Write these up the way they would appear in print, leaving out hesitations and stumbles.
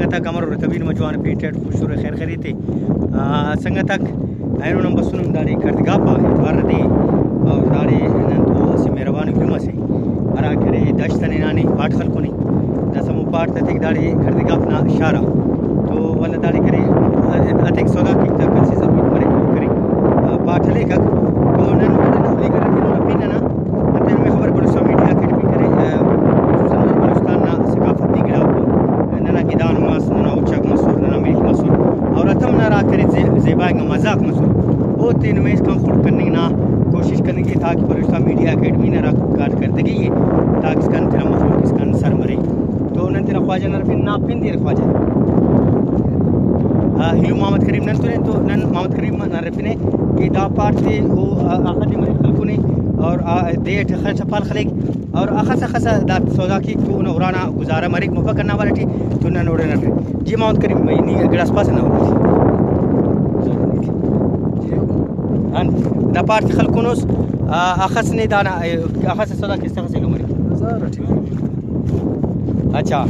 سنگتک امر رتبین مجوان پیٹڈ خوشور خیر خریتے سنگتک اینو نمبر سنم داری کردگا پا اتوار دی اور داری نن تو سی مہربان علم سے ارا کرے دشتن نانی پاٹ خلقونی دسمو پاٹ تک داری کردگا اپنا اشارہ تو والا داری کرے اتک سودا کی تک سے ضرورت پڑے تو کرے پاٹ لے کک تو نن لے کر نو پیننا انتے میں خبر بلوچستان میڈیا اکیڈمی کرے خصوصا بلوچستان نا ثقافتی گڑا ننا گدان ماس ننا اوچک مسور ننا میل مسور اور اتم نہ را کرے زیبا مذاق مسور وہ تین میں اس کا خود کرنے نا کوشش کریں گے تاکہ بلوچستان میڈیا اکیڈمی نہ کار کردگی ہے تاکہ اس کا تیرا مخلوق اس کا سر مرے تو نن تیرا خواجہ نہ پھر نا پھن دیر خواجہ ہلو محمد کریم نن تو نن محمد کریم نہ رپنے کہ دا پارٹ تے او اخدی مری خلقونی اور دیٹ خرچ پال خلیق اور خاصا دا سودا کی تو نہ ورانا گزارا مری مفکر نہ والٹی تو نہ نوڑے نہ جی محمد کریم میں نی گڑاس پاس نہ دا پارت خلقونوس اخص نے دانا اخص سودا کس طرح سے لو مری اچھا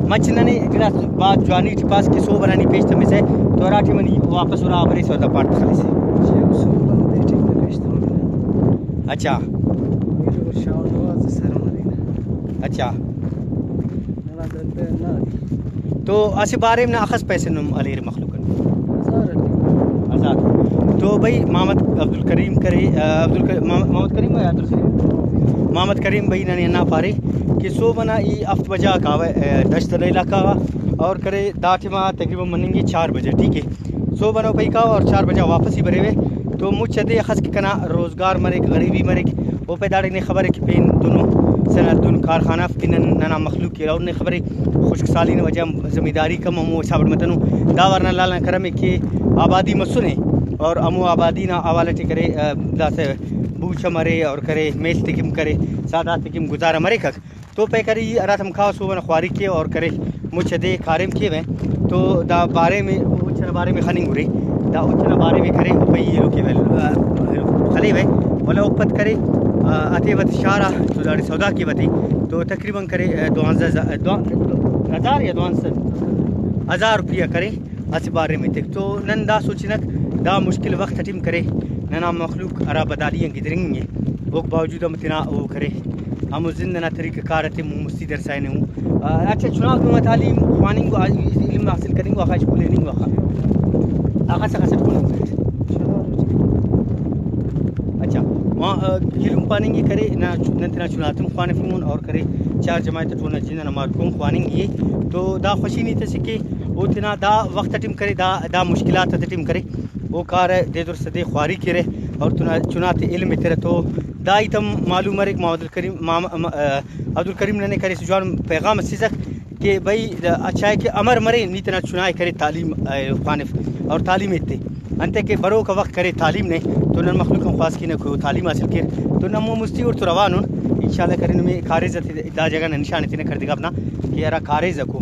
مچننی گلاس بعد جوانی کے پاس کی سو بنانی پیش تم سے تو راٹھی منی واپس ورا بری سودا پارت خلی سے اچھا اچھا تو اسی بارے میں اخص پیسے نم علی مخلوق آزاد تو بھائی محمد عبدالکریم کرے محمد کریم ہے عبدالکریم محمد کریم بھائی نے نا پارے کہ سو بنا ای افت بجا کاوے دشت علاقہ اور کرے داٹما تقریباً منیں گے 4 بجے ٹھیک ہے سو بنا بھائی کا اور 4 بجے واپس ہی بھرے ہوئے تو مجھ چدے خس کے کنا روزگار مرے غریبی مرے وہ پیداڑی نے خبر ہے کہ پین دونوں صنعت دون کارخانہ پین ننا مخلوق کی اور نے خبر خشک سالی نے وجہ زمینداری کم امو صابر متنو داورنا لالا کرم کہ آبادی مسنے اور امو آبادی نا حوالہ کرے داس بوچھا مرے اور کرے میل تکم کرے سادات تکم گزارا مرے کک تو پہ کری راتم کھاو سو بنا خواری کے اور کرے مجھ دے کارم کیے میں تو دا بارے میں اچھنا بارے میں خننگ گرے دا اچھنا بارے میں کرے بھئی یہ لوگ کے خلی ہوئے ولا اوپت کرے آتے وقت شارہ تو داڑی سودا کی وتی تو تقریباً کرے 2000 یا 200 روپیہ کرے اس بارے میں تک تو نن دا سوچنک دا مشکل وقت ٹیم کرے ننا مخلوق ارا بدالیاں گدریں گے وہ باوجود متنا وہ کرے ہم زندنا طریقہ کارتے مستی درسائے ہوں اچھا چناؤ کو تعلیم خواننگ علم حاصل کریں گے آخاش بولے نہیں واقع آخا سے اچھا وہاں علم پانیں گے کرے نہ نتنا چناتم خوان فیمون اور کرے 4 جماعت تو نہ جن نماز کو خوانیں گے تو دا خوشی نہیں تھے کہ وہ تنا دا وقت ٹیم کرے دا مشکلات ٹیم کرے وہ کار دے در صدے خواری کرے اور چنات علم تیرے تو دائی تم معلوم ہے کہ عبدالکریم نے کرے سجوان پیغام سیزک کہ بھائی اچھا ہے کہ امر مرے نیتنا چنائے کرے تعلیم خانف اور تعلیم اتنے انتے کہ برو کا وقت کرے تعلیم نے تو نن مخلوق خاص کی نہ کو تعلیم حاصل کر تو نمو مستی اور تو روان انشاءاللہ کرے میں کارز دا جگہ نشان اتنے کر دے گا اپنا کہ ارا کارز کو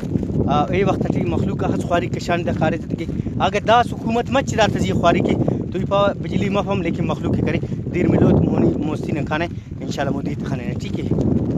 اے وقت تی مخلوق کا خواری کے شان دا کارز کہ اگر دا حکومت مچ دا تزی خواری کی تو پا بجلی مفہوم لیکن مخلوق کرے دیر ملوت مونی موستی نہ کھانے انشاءاللہ مودی کھانے ٹھیک ہے